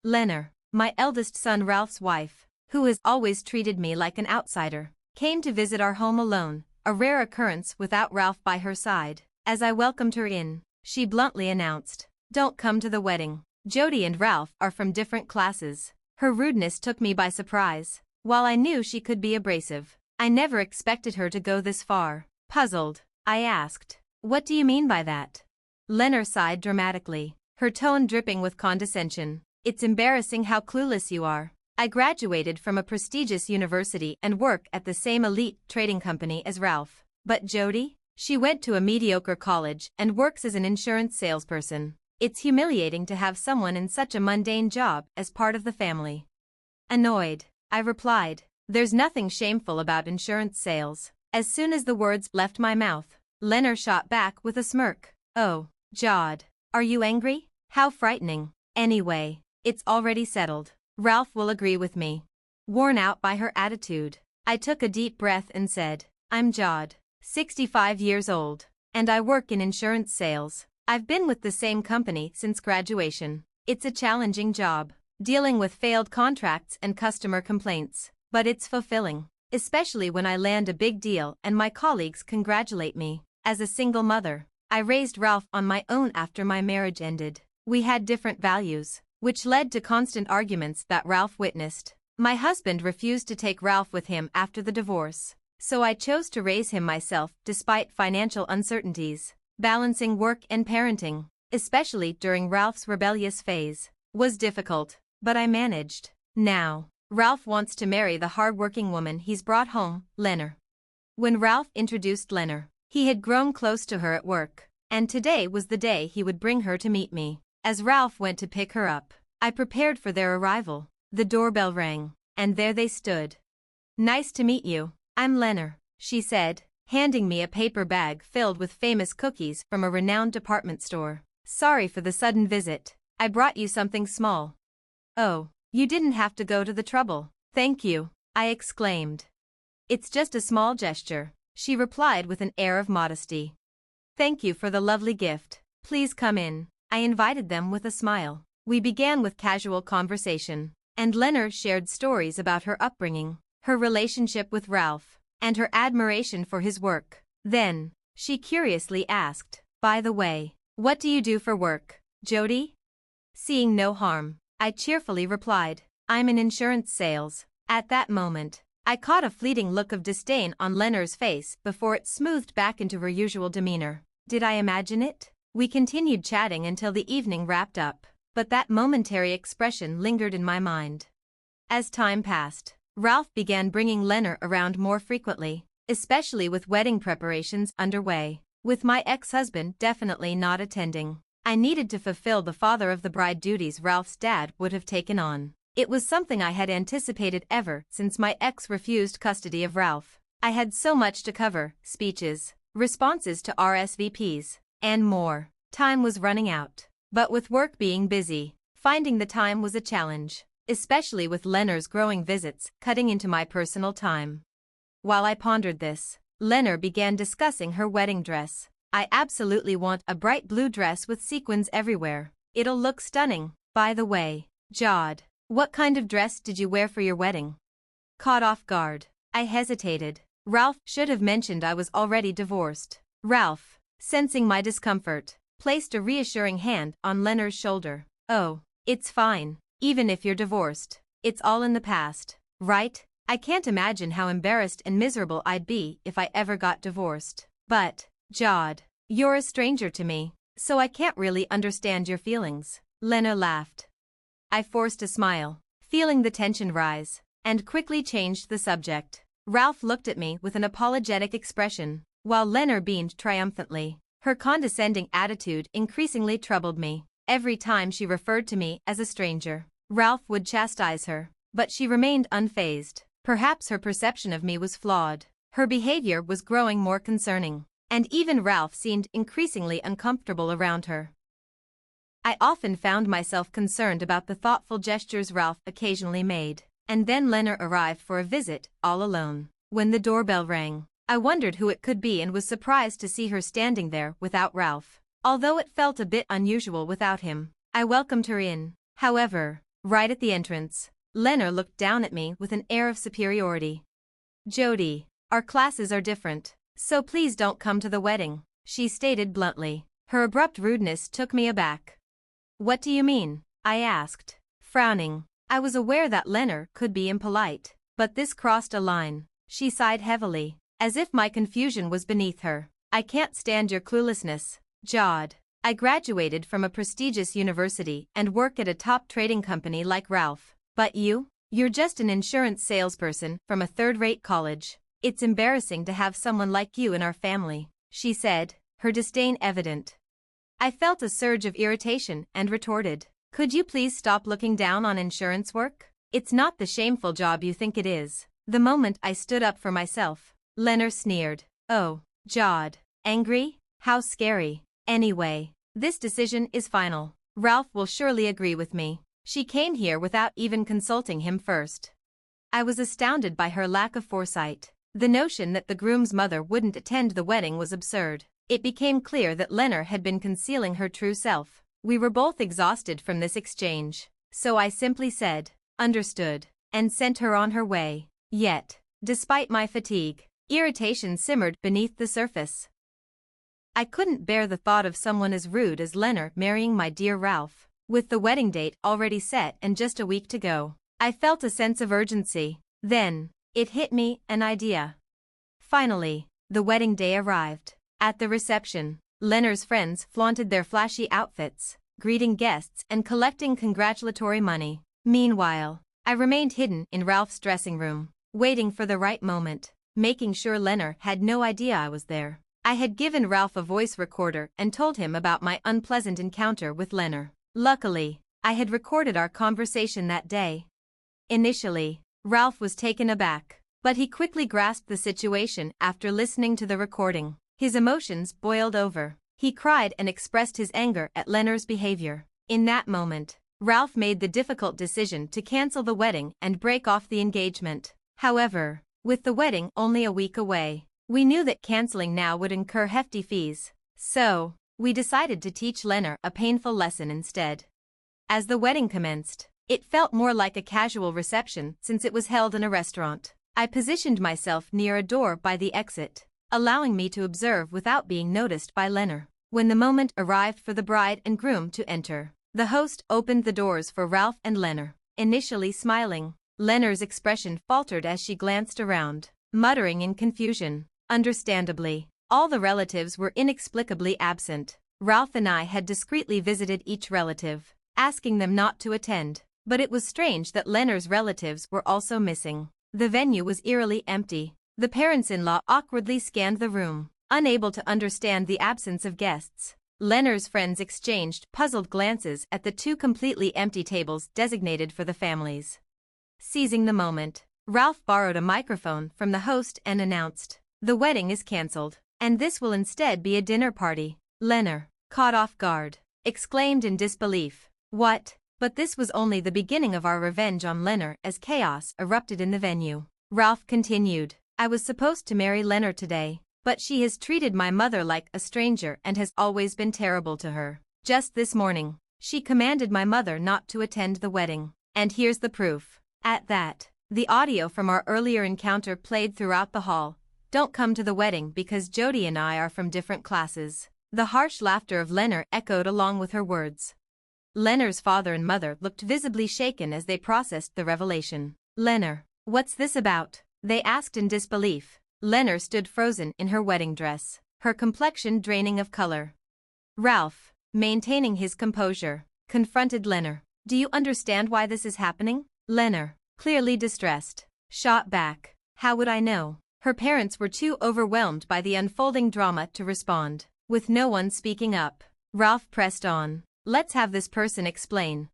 Lenor, my eldest son Ralph's wife, who has always treated me like an outsider, came to visit our home alone, a rare occurrence without Ralph by her side. As I welcomed her in, she bluntly announced, "Don't come to the wedding. Jodie and Ralph are from different classes." Her rudeness took me by surprise. While I knew she could be abrasive, I never expected her to go this far. Puzzled, I asked, "What do you mean by that?" Lenor sighed dramatically, her tone dripping with condescension. "It's embarrassing how clueless you are. I graduated from a prestigious university and work at the same elite trading company as Ralph. But Jodie? She went to a mediocre college and works as an insurance salesperson. It's humiliating to have someone in such a mundane job as part of the family." Annoyed, I replied, "There's nothing shameful about insurance sales." As soon as the words left my mouth, Lenor shot back with a smirk. "Oh, Jod, are you angry? How frightening. Anyway, it's already settled. Ralph will agree with me." Worn out by her attitude, I took a deep breath and said, "I'm Jod, 65 years old, and I work in insurance sales. I've been with the same company since graduation. It's a challenging job, dealing with failed contracts and customer complaints, but it's fulfilling, especially when I land a big deal and my colleagues congratulate me. As a single mother, I raised Ralph on my own after my marriage ended. We had different values, which led to constant arguments that Ralph witnessed. My husband refused to take Ralph with him after the divorce, so I chose to raise him myself despite financial uncertainties. Balancing work and parenting, especially during Ralph's rebellious phase, was difficult, but I managed. Now, Ralph wants to marry the hard-working woman he's brought home, Lenor." When Ralph introduced Lenor, he had grown close to her at work, and today was the day he would bring her to meet me. As Ralph went to pick her up, I prepared for their arrival. The doorbell rang, and there they stood. "Nice to meet you. I'm Lenor," she said, handing me a paper bag filled with famous cookies from a renowned department store. "Sorry for the sudden visit. I brought you something small." "Oh, you didn't have to go to the trouble." "Thank you," I exclaimed. "It's just a small gesture," she replied with an air of modesty. "Thank you for the lovely gift. Please come in." I invited them with a smile. We began with casual conversation, and Lenor shared stories about her upbringing, her relationship with Ralph, and her admiration for his work. Then, she curiously asked, "By the way, what do you do for work, Jodie?" Seeing no harm, I cheerfully replied, "I'm in insurance sales." At that moment, I caught a fleeting look of disdain on Lenor's face before it smoothed back into her usual demeanor. Did I imagine it? We continued chatting until the evening wrapped up, but that momentary expression lingered in my mind. As time passed, Ralph began bringing Lenor around more frequently, especially with wedding preparations underway. With my ex-husband definitely not attending, I needed to fulfill the father of the bride duties Ralph's dad would have taken on. It was something I had anticipated ever since my ex refused custody of Ralph. I had so much to cover: speeches, responses to RSVPs, and more. Time was running out. But with work being busy, finding the time was a challenge, especially with Lenor's growing visits cutting into my personal time. While I pondered this, Lenor began discussing her wedding dress. "I absolutely want a bright blue dress with sequins everywhere. It'll look stunning." "By the way, Jod, what kind of dress did you wear for your wedding?" Caught off guard, I hesitated. Ralph should have mentioned I was already divorced. Ralph, sensing my discomfort, placed a reassuring hand on Lenor's shoulder. "Oh, it's fine. Even if you're divorced, it's all in the past, right? I can't imagine how embarrassed and miserable I'd be if I ever got divorced. But, Jod, you're a stranger to me, so I can't really understand your feelings." Lenor laughed. I forced a smile, feeling the tension rise, and quickly changed the subject. Ralph looked at me with an apologetic expression, while Lenor beamed triumphantly. Her condescending attitude increasingly troubled me. Every time she referred to me as a stranger, Ralph would chastise her, but she remained unfazed. Perhaps her perception of me was flawed. Her behavior was growing more concerning, and even Ralph seemed increasingly uncomfortable around her. I often found myself concerned about the thoughtful gestures Ralph occasionally made, and then Lenor arrived for a visit, all alone. When the doorbell rang, I wondered who it could be and was surprised to see her standing there without Ralph. Although it felt a bit unusual without him, I welcomed her in. However, Right at the entrance, Lenor looked down at me with an air of superiority. "Jodie, our classes are different, so please don't come to the wedding," she stated bluntly. Her abrupt rudeness took me aback. "What do you mean?" I asked, frowning. I was aware that Lenor could be impolite, but this crossed a line. She sighed heavily, as if my confusion was beneath her. "I can't stand your cluelessness, Jod. I graduated from a prestigious university and work at a top trading company like Ralph. But you're just an insurance salesperson from a third-rate college. It's embarrassing to have someone like you in our family," she said, her disdain evident. I felt a surge of irritation and retorted, "Could you please stop looking down on insurance work? It's not the shameful job you think it is." The moment I stood up for myself, Lenor sneered. "Oh, Jod. Angry? How scary. Anyway, this decision is final. Ralph will surely agree with me. She came here without even consulting him first." I was astounded by her lack of foresight. The notion that the groom's mother wouldn't attend the wedding was absurd. It became clear that Lenor had been concealing her true self. We were both exhausted from this exchange, so I simply said, "Understood," and sent her on her way. Yet, despite my fatigue, irritation simmered beneath the surface. I couldn't bear the thought of someone as rude as Lenor marrying my dear Ralph. With the wedding date already set and just a week to go, I felt a sense of urgency. Then, it hit me, an idea. Finally, the wedding day arrived. At the reception, Lenor's friends flaunted their flashy outfits, greeting guests and collecting congratulatory money. Meanwhile, I remained hidden in Ralph's dressing room, waiting for the right moment, making sure Lenor had no idea I was there. I had given Ralph a voice recorder and told him about my unpleasant encounter with Lenor. Luckily, I had recorded our conversation that day. Initially, Ralph was taken aback, but he quickly grasped the situation after listening to the recording. His emotions boiled over. He cried and expressed his anger at Lenor's behavior. In that moment, Ralph made the difficult decision to cancel the wedding and break off the engagement. However, with the wedding only a week away, we knew that canceling now would incur hefty fees. So, we decided to teach Lenor a painful lesson instead. As the wedding commenced, it felt more like a casual reception since it was held in a restaurant. I positioned myself near a door by the exit, allowing me to observe without being noticed by Lenor. When the moment arrived for the bride and groom to enter, the host opened the doors for Ralph and Lenor. Initially smiling, Lenor's expression faltered as she glanced around, muttering in confusion. Understandably, all the relatives were inexplicably absent. Ralph and I had discreetly visited each relative, asking them not to attend, but it was strange that Lenor's relatives were also missing. The venue was eerily empty. The parents-in-law awkwardly scanned the room, unable to understand the absence of guests. Lenor's friends exchanged puzzled glances at the two completely empty tables designated for the families. Seizing the moment, Ralph borrowed a microphone from the host and announced, "The wedding is cancelled, and this will instead be a dinner party." Lenor, caught off guard, exclaimed in disbelief, "What?" But this was only the beginning of our revenge on Lenor as chaos erupted in the venue. Ralph continued, "I was supposed to marry Lenor today, but she has treated my mother like a stranger and has always been terrible to her. Just this morning, she commanded my mother not to attend the wedding, and here's the proof." At that, the audio from our earlier encounter played throughout the hall. "Don't come to the wedding because Jodie and I are from different classes." The harsh laughter of Lenor echoed along with her words. Lenor's father and mother looked visibly shaken as they processed the revelation. "Lenor, what's this about?" they asked in disbelief. Lenor stood frozen in her wedding dress, her complexion draining of color. Ralph, maintaining his composure, confronted Lenor. "Do you understand why this is happening?" Lenor, clearly distressed, shot back, "How would I know?" Her parents were too overwhelmed by the unfolding drama to respond. With no one speaking up, Ralph pressed on, "Let's have this person explain."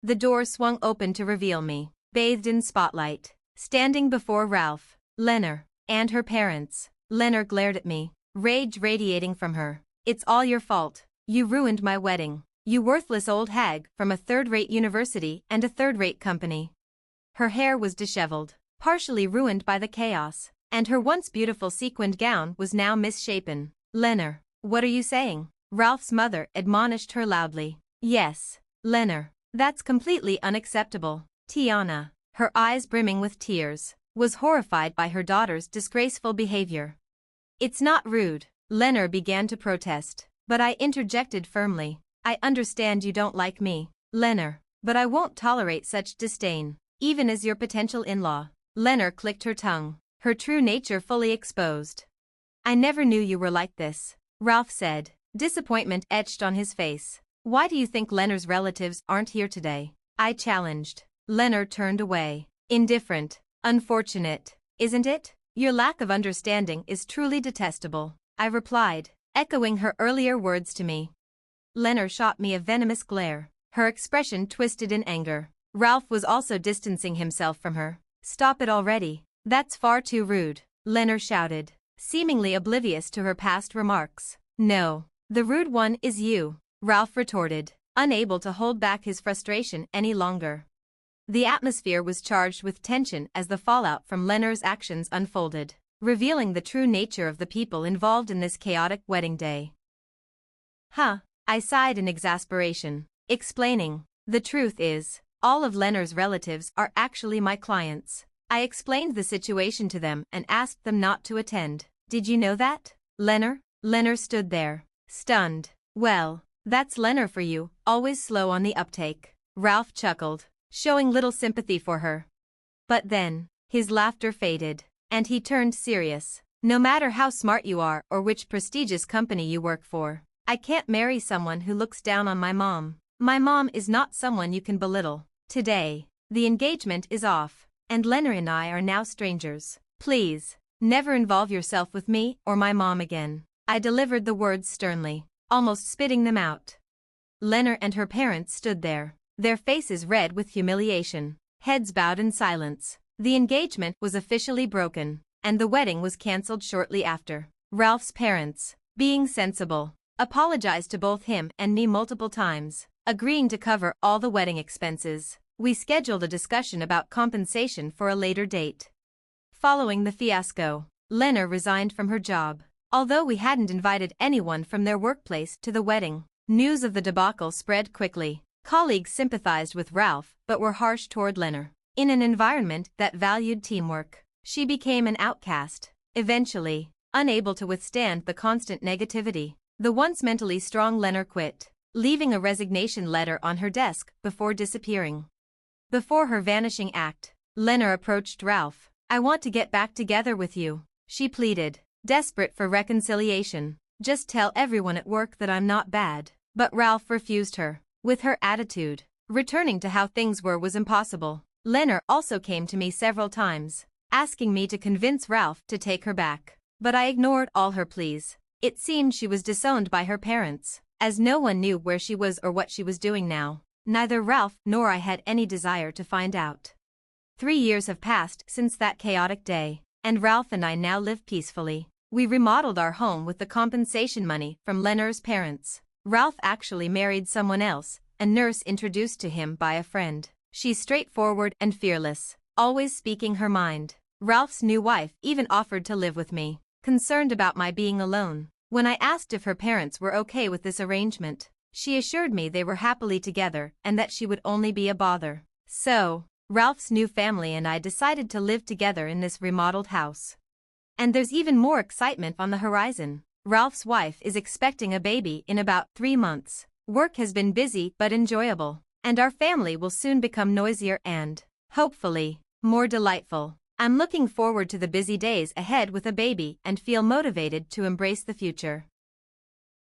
The door swung open to reveal me, bathed in spotlight, standing before Ralph, Lenor, and her parents. Lenor glared at me, rage radiating from her. "It's all your fault. You ruined my wedding. You worthless old hag from a third-rate university and a third-rate company." Her hair was disheveled, partially ruined by the chaos, and her once beautiful sequined gown was now misshapen. "Lenor, what are you saying?" Ralph's mother admonished her loudly. "Yes, Lenor, That's completely unacceptable. Tiana, her eyes brimming with tears, was horrified by her daughter's disgraceful behavior. It's not rude, Lenor began to protest, but I interjected firmly. I understand you don't like me, Lenor, but I won't tolerate such disdain, even as your potential in-law. Lenor clicked her tongue, her true nature fully exposed. I never knew you were like this, Ralph said, disappointment etched on his face. Why do you think Lenor's relatives aren't here today? I challenged. Lenor turned away, indifferent. Unfortunate, isn't it? Your lack of understanding is truly detestable, I replied, echoing her earlier words to me. Lenor shot me a venomous glare, her expression twisted in anger. Ralph was also distancing himself from her. Stop it already. That's far too rude, Lenor shouted, seemingly oblivious to her past remarks. No, the rude one is you, Ralph retorted, unable to hold back his frustration any longer. The atmosphere was charged with tension as the fallout from Lenor's actions unfolded, revealing the true nature of the people involved in this chaotic wedding day. I sighed in exasperation, explaining, the truth is, all of Lenor's relatives are actually my clients. I explained the situation to them and asked them not to attend. Did you know that, Lenor? Lenor stood there, stunned. Well, that's Lenor for you, always slow on the uptake. Ralph chuckled, showing little sympathy for her. But then, his laughter faded, and he turned serious. No matter how smart you are or which prestigious company you work for, I can't marry someone who looks down on my mom. My mom is not someone you can belittle. Today, the engagement is off, and Lenor and I are now strangers. Please, never involve yourself with me or my mom again. I delivered the words sternly, almost spitting them out. Lenor and her parents stood there, their faces red with humiliation, heads bowed in silence. The engagement was officially broken, and the wedding was cancelled shortly after. Ralph's parents, being sensible, apologized to both him and me multiple times, agreeing to cover all the wedding expenses. We scheduled a discussion about compensation for a later date. Following the fiasco, Lenor resigned from her job. Although we hadn't invited anyone from their workplace to the wedding, news of the debacle spread quickly. Colleagues sympathized with Ralph but were harsh toward Lenor. In an environment that valued teamwork, she became an outcast. Eventually, unable to withstand the constant negativity, the once mentally strong Lenor quit, leaving a resignation letter on her desk before disappearing. Before her vanishing act, Lenor approached Ralph. I want to get back together with you, she pleaded, desperate for reconciliation. Just tell everyone at work that I'm not bad. But Ralph refused her. With her attitude, returning to how things were was impossible. Lenor also came to me several times, asking me to convince Ralph to take her back. But I ignored all her pleas. It seemed she was disowned by her parents, as no one knew where she was or what she was doing now. Neither Ralph nor I had any desire to find out. 3 years have passed since that chaotic day, and Ralph and I now live peacefully. We remodeled our home with the compensation money from Lenor's parents. Ralph actually married someone else, a nurse introduced to him by a friend. She's straightforward and fearless, always speaking her mind. Ralph's new wife even offered to live with me, concerned about my being alone. When I asked if her parents were okay with this arrangement, she assured me they were happily together and that she would only be a bother. So, Ralph's new family and I decided to live together in this remodeled house. And there's even more excitement on the horizon. Ralph's wife is expecting a baby in about 3 months. Work has been busy but enjoyable, and our family will soon become noisier and, hopefully, more delightful. I'm looking forward to the busy days ahead with a baby and feel motivated to embrace the future.